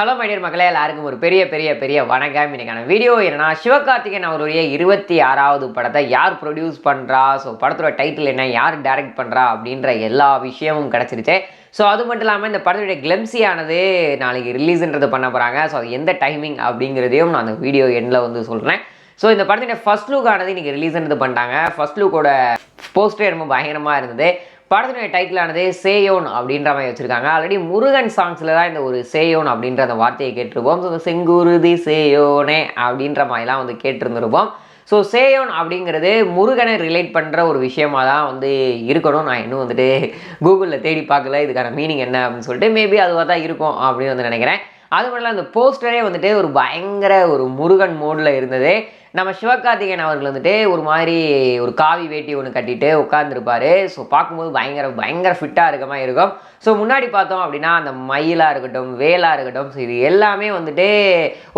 Hello my dear மக்களே, எல்லாருக்கும் ஒரு பெரிய பெரிய பெரிய வணக்கம். இன்னைக்கான வீடியோ என்னன்னா, சிவகார்த்திகேயன் அவருடைய 26வது படத்தை யார் ப்ரொடியூஸ் பண்ணுறா, ஸோ படத்தோட டைட்டில் என்ன, யார் டைரக்ட் பண்ணுறா அப்படின்ற எல்லா விஷயமும் கிடச்சிருச்சு. ஸோ அது மட்டும் இல்லாமல் இந்த படத்துடைய கிளம்ஸியானது நாளைக்கு ரிலீஸ்ன்றது பண்ண போகிறாங்க. ஸோ அது எந்த டைமிங் அப்படிங்கிறதையும் நான் அந்த வீடியோ எண்டில் வந்து சொல்கிறேன். ஸோ இந்த படத்துடைய ஃபர்ஸ்ட் லுக் ஆனது இன்றைக்கி ரிலீஸ்ன்றது பண்ணிட்டாங்க. ஃபர்ஸ்ட் லுக்கோட போஸ்டர் ரொம்ப பயங்கரமாக இருந்தது. படத்தினுடைய டைட்டிலானது சேயோன் அப்படின்ற மாதிரி வச்சுருக்காங்க. ஆல்ரெடி முருகன் சாங்ஸில் தான் இந்த ஒரு சேயோன் அப்படின்ற அந்த வார்த்தையை கேட்டிருப்போம். ஸோ செங்குருதி சேயோனே அப்படின்ற மாதிரிலாம் வந்து கேட்டிருந்துருப்போம். ஸோ சேயோன் அப்படிங்கிறது முருகனை ரிலேட் பண்ணுற ஒரு விஷயமாக தான் வந்து இருக்கணும். நான் இன்னும் வந்துட்டு கூகுளில் தேடி பார்க்கல இதுக்கான மீனிங் என்ன அப்படின்னு சொல்லிட்டு. மேபி அதுவாக தான் இருக்கும் அப்படின்னு வந்து நினைக்கிறேன். அது மட்டும் இல்லை, அந்த போஸ்டரே வந்துட்டு ஒரு பயங்கர ஒரு முருகன் மோடில் இருந்தது. நம்ம சிவகார்த்திகேயன் அவர்கள் வந்துட்டு ஒரு மாதிரி ஒரு காவி வேட்டி ஒன்று கட்டிட்டு உட்காந்துருப்பாரு. ஸோ பார்க்கும்போது பயங்கர ஃபிட்டாக இருக்க மாதிரி இருக்கும். ஸோ முன்னாடி பார்த்தோம் அப்படின்னா அந்த மயிலாக இருக்கட்டும், வேலாக இருக்கட்டும், ஸோ இது எல்லாமே வந்துட்டு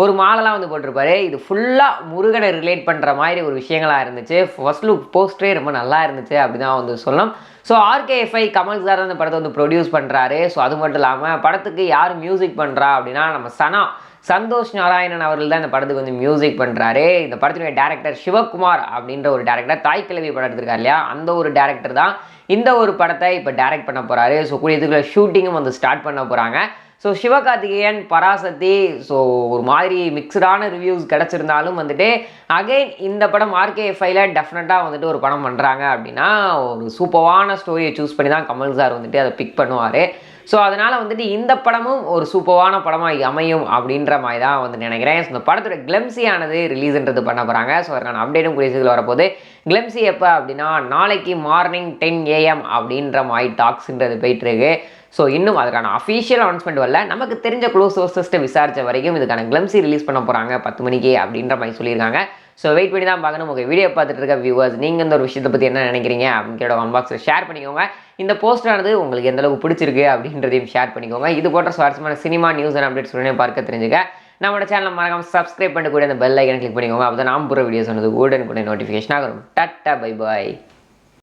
ஒரு மாலைலாம் வந்து போட்டிருப்பாரு. இது ஃபுல்லாக முருகனை ரிலேட் பண்ணுற மாதிரி ஒரு விஷயங்களாக இருந்துச்சு. ஃபர்ஸ்ட் லுக் போஸ்டரே ரொம்ப நல்லா இருந்துச்சு அப்படி தான் வந்து சொல்லணும். ஸோ RKFI கமல் சார் தான் இந்த படத்தை வந்து ப்ரொடியூஸ் பண்ணுறாரு. ஸோ அது மட்டும் இல்லாமல் படத்துக்கு யார் மியூசிக் பண்ணுறா அப்படின்னா நம்ம சந்தோஷ் நாராயணன் அவர்கள் தான் இந்த படத்துக்கு வந்து மியூசிக் பண்ணுறாரு. இந்த படத்தினுடைய டேரக்டர் சிவகுமார் அப்படின்ற ஒரு டேரக்டர், தாய்க்கிழவி படம் எடுத்திருக்காரு இல்லையா, அந்த ஒரு டேரக்டர் தான் இந்த ஒரு படத்தை இப்போ டைரக்ட் பண்ண போகிறாரு. ஸோ கூடிய இதுக்குள்ள ஷூட்டிங்கும் வந்து ஸ்டார்ட் பண்ண போகிறாங்க. ஸோ சிவகார்த்திகேயன், பராசக்தி, ஸோ ஒரு மாதிரி மிக்சடான ரிவ்யூஸ் கிடச்சிருந்தாலும் வந்துட்டு அகைன் இந்த படம் RKFIல டெஃபினட்டாக வந்துட்டு ஒரு படம் பண்ணுறாங்க அப்படின்னா ஒரு சூப்பரான ஸ்டோரியை சூஸ் பண்ணி தான் கமல் சார் வந்துட்டு அதை பிக் பண்ணுவார். ஸோ அதனால் வந்துட்டு இந்த படமும் ஒரு சூப்பரான படமாக அமையும் அப்படின்ற மாதிரி தான் வந்து நினைக்கிறேன். ஸோ இந்த படத்தோட கிளம்ஸியானது ரிலீஸ்ன்றது பண்ண போகிறாங்க. ஸோ அதற்கான அப்டேட்டும் கூடிய சீக்கிரம் வரப்போகுது. கிளம்ஸி எப்போ அப்படின்னா நாளைக்கு மார்னிங் 10 AM அப்படின்ற மாதிரி டாக்ஸ்ன்றது போயிட்டுருக்கு. ஸோ இன்னும் அதுக்கான அஃபீஷியல் அனௌன்ஸ்மெண்ட் வரல. நமக்கு தெரிஞ்ச க்ளோஸ் சோர்ஸஸ்ட்டை விசாரித்த வரைக்கும் இதுக்கான கிளம்ஸி ரிலீஸ் பண்ண போகிறாங்க 10 மணிக்கு அப்படின்ற மாதிரி சொல்லியிருக்காங்க. ஸோ வெயிட் பண்ணி தான் பார்க்கணும். உங்கள் வீடியோ பார்த்துட்டு இருக்க வியூவர்ஸ், நீங்கள் இந்த ஒரு விஷயத்தை பற்றி என்ன நினைக்கிறீங்க அப்படின்னு கேட்ட கமெண்ட் பாக்ஸில் ஷேர் பண்ணிக்கோங்க. இந்த போஸ்டரானது உங்களுக்கு எந்தளவுக்கு பிடிச்சிருக்கு அப்படின்றதையும் ஷேர் பண்ணிக்கோங்க. இது போன்ற சுவாரஸ்யமான சினிமா நியூஸ் அண்ட் அப்டேட்ஸ் உடனே பார்க்க தெரிஞ்சுக்க நம்மளோட சேனலை மறக்காம சப்ஸ்கிரைப் பண்ணிட்டு கூட அந்த பெல் ஐக்கனை கிளிக் பண்ணிக்கோங்க. அப்போ தான் நான் போகிற வீடியோஸ் வந்து உடனுக்குடைய நோட்டிஃபிகேஷன் ஆகும். Tata, bye bye.